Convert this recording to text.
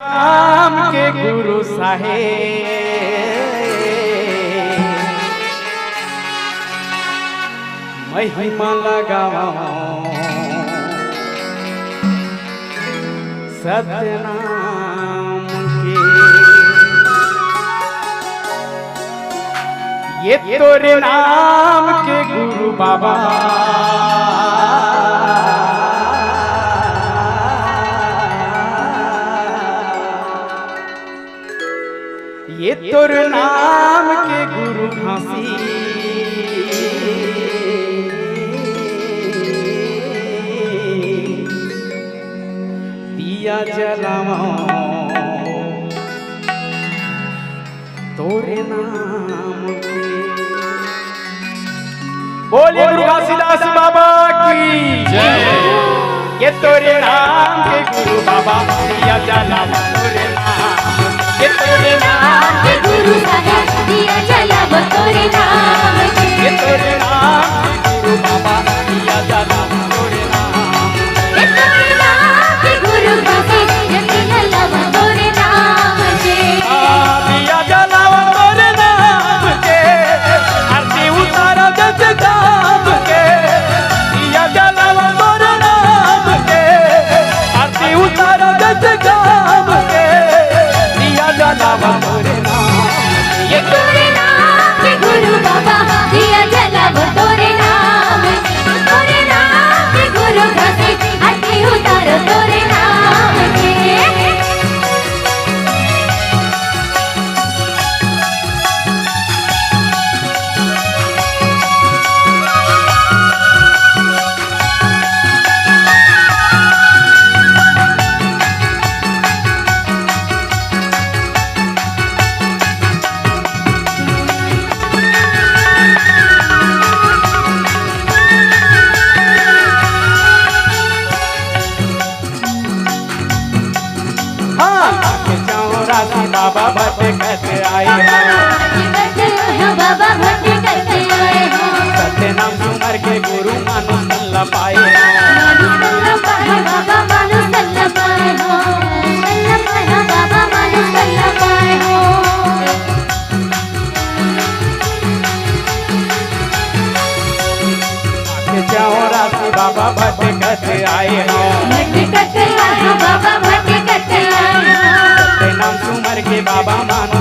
राम के गुरु साहेब महिमा लगावा सतनाम के। ये तोरे नाम के गुरु बाबा ये तोर नाम के गुरु घासी दिया जलावा तोरे नाम के। बोलिए गुरु घासीदास बाबा की जय। ये तोरे नाम के गुरु बाबा दिया जलावा तोरे नाम, ये तोरे नाम के गुरु साहेब दिया जलावा तोरे नाम के। ये तोरे नाम के गुरु बाबा दिया जलावा तोरे नाम, ये तोरे नाम के गुरु साहेब दिया जलावा तोरे नाम के। दिया जलावा तोरे नाम के, आरती उतारा जग गाम के। दिया जलावा तोरे नाम के, आरती उतारा जग गाम के। दिया जलावा तोरे नाम, ये तोरे नाम के गुरु बाबा दिया जलावा तोरे नाम के। तोरे नाम के गुरु साहेब आरती उतारो तोरे नाम के। बाबा भट्ट कहते आए हो, बाबा भट्ट कहते आए हो। सत्य नाम सुमर के गुरु मानुष सल्ला पाए हो। मानुष सल्ला पाए बाबा, मानुष सल्ला पाए हो। सल्ला पाए बाबा, मानुष सल्ला पाए हो। चौरासी बाबा भट्ट कहते आए हो। भट्ट कहते आए हो, बाबा भट्ट कहते आए हो। सत्य नाम सुमर के बाबा मानुष